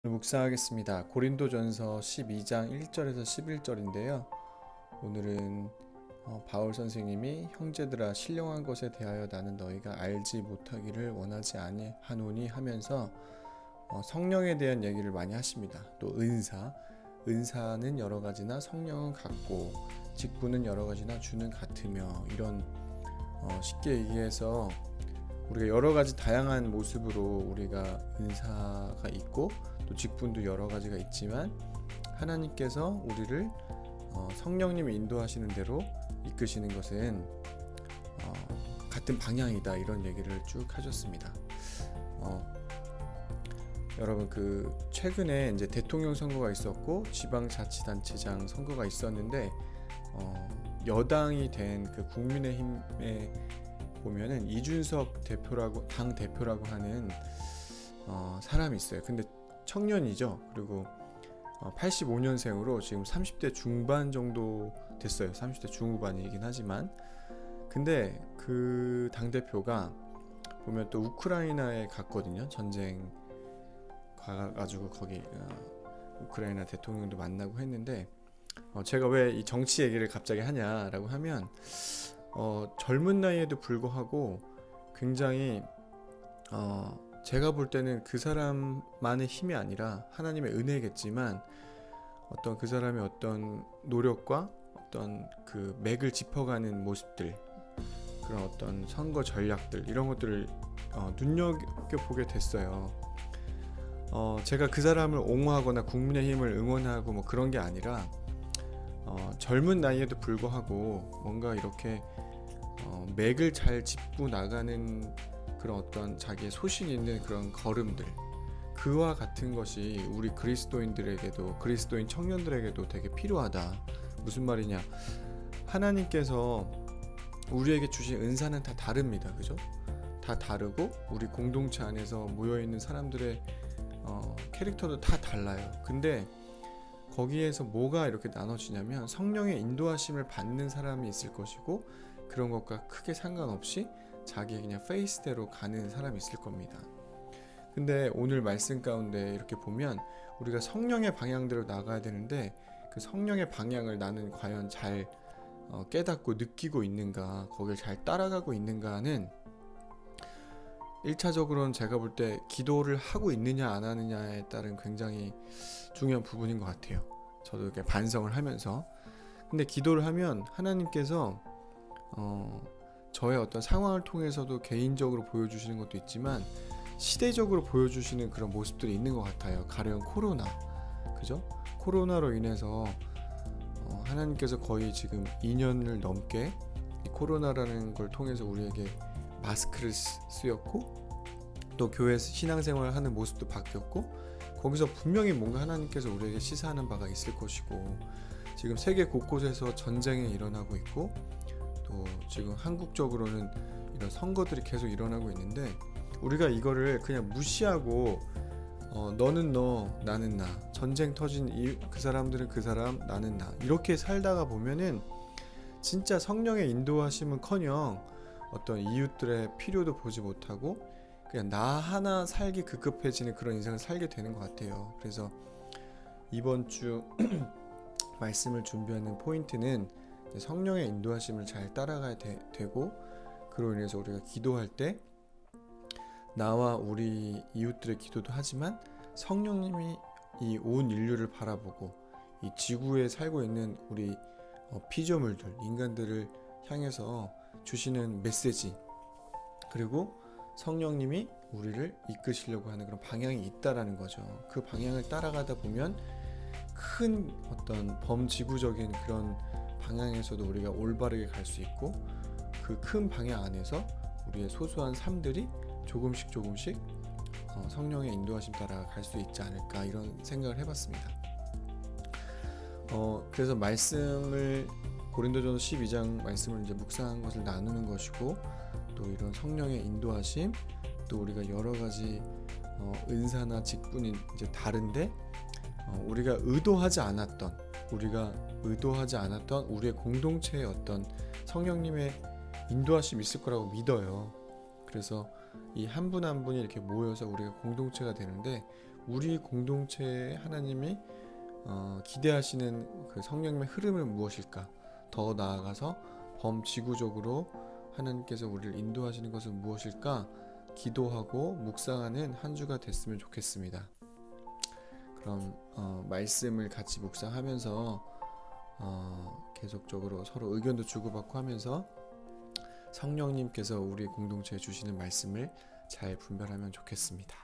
묵상하겠습니다. 고린도전서 12장 1절에서 11절인데요. 오늘은 바울 선생님이 형제들아 신령한 것에 대하여 나는 너희가 알지 못하기를 원하지 아니하노니 하면서 성령에 대한 얘기를 많이 하십니다. 또 은사는 여러 가지나 성령은 같고 직분은 여러 가지나 주는 같으며 이런 쉽게 얘기해서 우리가 여러 가지 다양한 모습으로 우리가 은사가 있고 또 직분도 여러 가지가 있지만 하나님께서 우리를 성령님이 인도하시는 대로 이끄시는 것은 같은 방향이다 이런 얘기를 쭉 하셨습니다. 여러분 최근에 이제 대통령 선거가 있었고 지방자치단체장 선거가 있었는데 여당이 된 그 국민의힘에 보면은 이준석 당 대표라고 하는 사람이 있어요. 근데 청년이죠. 그리고 85년생으로 지금 30대 중반 정도 됐어요. 30대 중후반이긴 하지만 근데 그 당대표가 보면 또 우크라이나에 갔거든요. 전쟁 가가지고 거기 우크라이나 대통령도 만나고 했는데 제가 왜 이 정치 얘기를 갑자기 하냐라고 하면 젊은 나이에도 불구하고 굉장히 제가 볼 때는 그 사람만의 힘이 아니라 하나님의 은혜겠지만 어떤 그 사람의 어떤 노력과 어떤 그 맥을 짚어가는 모습들, 그런 어떤 선거 전략들 이런 것들을 눈여겨보게 됐어요. 제가 그 사람을 옹호하거나 국민의힘을 응원하고 뭐 그런 게 아니라 젊은 나이에도 불구하고 뭔가 이렇게 맥을 잘 짚고 나가는 그런 어떤 자기의 소신 있는 그런 걸음들, 그와 같은 것이 우리 그리스도인들에게도, 그리스도인 청년들에게도 되게 필요하다. 무슨 말이냐, 하나님께서 우리에게 주신 은사는 다 다릅니다. 그죠? 다 다르고 우리 공동체 안에서 모여있는 사람들의 캐릭터도 다 달라요. 근데 거기에서 뭐가 이렇게 나눠지냐면 성령의 인도하심을 받는 사람이 있을 것이고 그런 것과 크게 상관없이 자기의 그냥 페이스대로 가는 사람이 있을 겁니다. 근데 오늘 말씀 가운데 이렇게 보면 우리가 성령의 방향대로 나가야 되는데 그 성령의 방향을 나는 과연 잘 깨닫고 느끼고 있는가, 거길 잘 따라가고 있는가는 1차적으로는 제가 볼 때 기도를 하고 있느냐 안 하느냐에 따른 굉장히 중요한 부분인 것 같아요. 저도 이렇게 반성을 하면서. 근데 기도를 하면 하나님께서 저의 어떤 상황을 통해서도 개인적으로 보여주시는 것도 있지만 시대적으로 보여주시는 그런 모습들이 있는 것 같아요. 가령 코로나, 그죠? 코로나로 인해서 하나님께서 거의 지금 2년을 넘게 이 코로나라는 걸 통해서 우리에게 마스크를 쓰였고 또 교회에서 신앙생활을 하는 모습도 바뀌었고 거기서 분명히 뭔가 하나님께서 우리에게 시사하는 바가 있을 것이고 지금 세계 곳곳에서 전쟁이 일어나고 있고 또 지금 한국적으로는 이런 선거들이 계속 일어나고 있는데 우리가 이거를 그냥 무시하고 너는 너 나는 나, 전쟁 터진 그 사람들은 그 사람 나는 나 이렇게 살다가 보면은 진짜 성령의 인도하심은커녕 어떤 이웃들의 필요도 보지 못하고 그냥 나 하나 살기 급급해지는 그런 인생을 살게 되는 것 같아요. 그래서 이번 주 말씀을 준비하는 포인트는 성령의 인도하심을 잘 따라가야 되고 그로 인해서 우리가 기도할 때 나와 우리 이웃들의 기도도 하지만 성령님이 이 온 인류를 바라보고 이 지구에 살고 있는 우리 피조물들, 인간들을 향해서 주시는 메시지, 그리고 성령님이 우리를 이끄시려고 하는 그런 방향이 있다라는 거죠. 그 방향을 따라가다 보면 큰 어떤 범지구적인 그런 방향에서도 우리가 올바르게 갈 수 있고 그 큰 방향 안에서 우리의 소소한 삶들이 조금씩 성령의 인도하심 따라 갈 수 있지 않을까 이런 생각을 해봤습니다. 그래서 말씀을 고린도전서 12장 말씀을 이제 묵상한 것을 나누는 것이고 또 이런 성령의 인도하심 또 우리가 여러 가지 은사나 직분이 이제 다른데 우리가 의도하지 않았던 우리의 공동체의 어떤 성령님의 인도하심이 있을 거라고 믿어요. 그래서 이 한 분 한 분이 이렇게 모여서 우리가 공동체가 되는데 우리 공동체에 하나님이 기대하시는 그 성령님의 흐름은 무엇일까? 더 나아가서 범지구적으로 하나님께서 우리를 인도하시는 것은 무엇일까? 기도하고 묵상하는 한 주가 됐으면 좋겠습니다. 그럼 말씀을 같이 묵상하면서 계속적으로 서로 의견도 주고받고 하면서 성령님께서 우리 공동체에 주시는 말씀을 잘 분별하면 좋겠습니다.